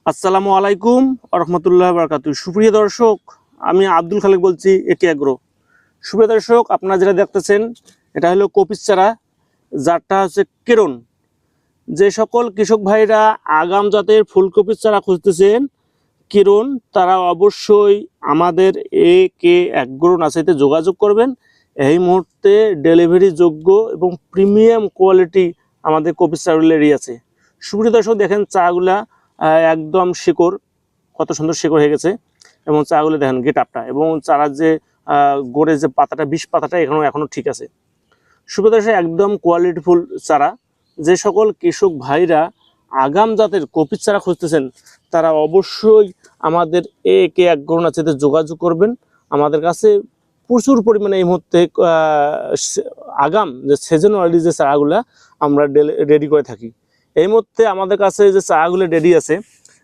আসসালামু আলাইকুম রহমতুল্লাহ বারাকাতুহু। সুপ্রিয় দর্শক, আমি আব্দুল খালেক বলছি, একে এগ্রো। সুপ্রিয় দর্শক, আপনারা যেটা দেখতেছেন এটা হলো কপিস চারা, যারটা হচ্ছে কেরন। যে সকল কৃষক ভাইরা আগাম জাতের ফুলকপির চারা খুঁজতেছেন কেরন, তারা অবশ্যই আমাদের একে এগ্রো নার্সারিতে যোগাযোগ করবেন। এই মুহূর্তে ডেলিভারি যোগ্য এবং প্রিমিয়াম কোয়ালিটি আমাদের কপিস চারাগুলো রেডি আছে। সুপ্রিয় দর্শক, দেখেন চাগুলা একদম শিকড়, কত সুন্দর শিকড় হয়ে গেছে। এবং চাগুলো দেখেন গেট আপটা, এবং চারার যে গোড়ের যে পাতাটা, বিষ পাতাটা এখনো ঠিক আছে। সুপ্রিয় দর্শক, একদম কোয়ালিটিফুল চারা। যে সকল কৃষক ভাইরা আগাম জাতের কপির চারা খুঁজতেছেন তারা অবশ্যই আমাদের একে এগ্রো নার্সারিতে যোগাযোগ করবেন। আমাদের কাছে প্রচুর পরিমাণে এই মুহূর্তে আগাম যে সিজনালি যে চারাগুলো আমরা রেডি করে থাকি। এই মুহূর্তে আমাদের কাছে যে চারাগুলো রেডি আছে,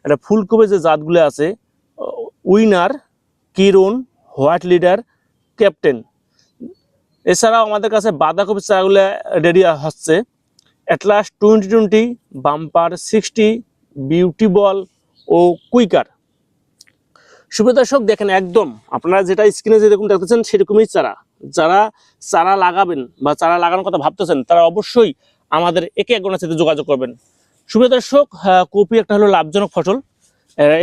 এটা ফুলকপির যে জাতগুলো আছে, উইনার, কিরণ, হোয়াইট লিডার, ক্যাপ্টেন। এছাড়াও আমাদের কাছে বাঁধাকপির চারাগুলো রেডি হচ্ছে, অ্যাটলাস 2020, বাম্পার 60, বিউটি বল ও কুইকার। সুপ্রিয় দর্শক, দেখেন একদম আপনারা যেটা স্ক্রিনে যেরকম দেখতেছেন সেরকমই চারা। যারা চারা লাগাবেন বা চারা লাগানোর কথা ভাবতেছেন তারা অবশ্যই আমাদের একে এগ্রো নার্সারিতে যোগাযোগ করবেন। সুপ্রিয় দর্শক, কপি একটা হলো লাভজনক ফসল।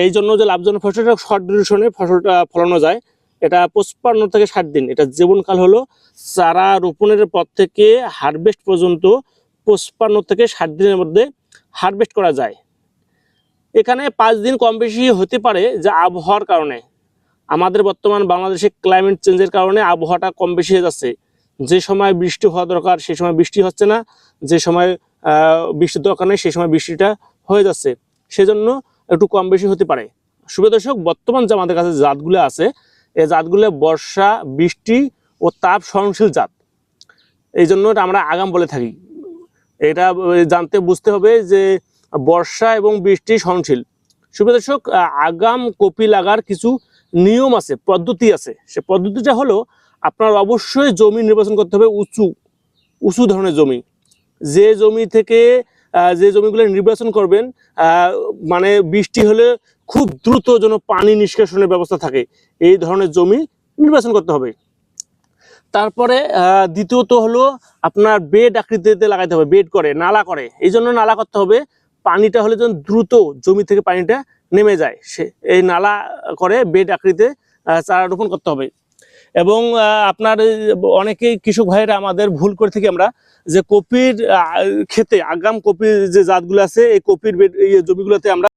এই জন্য যে লাভজনক ফসলটা শর্ট ডিউরেশনে ফসলটা ফলানো যায়। এটা 55 থেকে 60 দিন, এটা জীবনকাল হলো চারা রোপণের পর থেকে হারভেস্ট পর্যন্ত 55 থেকে 60 দিনের মধ্যে হারভেস্ট করা যায়। এখানে 5 দিন কম বেশি হতে পারে, যে আবহাওয়ার কারণে, আমাদের বর্তমান বাংলাদেশে ক্লাইমেট চেঞ্জের কারণে আবহাওয়াটা কম বেশি হয়ে যাচ্ছে। যে সময় বৃষ্টি হওয়া দরকার সেই সময় বৃষ্টি হচ্ছে না, যে সময় বৃষ্টির দরকার নেই সেই সময় বৃষ্টিটা হয়ে যাচ্ছে, সেজন্য একটু কম বেশি হতে পারে। সুপ্রিয় দর্শক, বর্তমান যে আমাদের কাছে জাতগুলো আছে, এই জাতগুলো বর্ষা, বৃষ্টি ও তাপ সহনশীল জাত। এই জন্য এটা আমরা আগাম বলে থাকি। এটা জানতে বুঝতে হবে যে বর্ষা এবং বৃষ্টি সহনশীল। সুপ্রিয় দর্শক, আগাম কপি লাগার কিছু নিয়ম আছে, পদ্ধতি আছে। সে পদ্ধতিটা হলো, আপনার অবশ্যই জমি নির্বাচন করতে হবে উঁচু ধরনের জমি। যে জমি থেকে যে জমিগুলো নির্বাচন করবেন, মানে বৃষ্টি হলে খুব দ্রুত যেন পানি নিষ্কাশনের ব্যবস্থা থাকে, এই ধরনের জমি নির্বাচন করতে হবে। তারপরে দ্বিতীয়ত হলো, আপনার বেড আকৃতিতে লাগাইতে হবে, বেড করে, নালা করে। এই জন্য নালা করতে হবে, পানিটা হলে যেন দ্রুত জমি থেকে পানিটা নেমে যায়, সে এই নালা করে বেড আকৃতিতে চারা রোপণ করতে হবে। এবং আপনার অনেকেই কৃষক ভাইয়েরা আমাদের ভুল করে থাকি আমরা, যে কপির ক্ষেতে আগাম কপির যে জাতগুলো আছে এই কপির জমিগুলোতে আমরা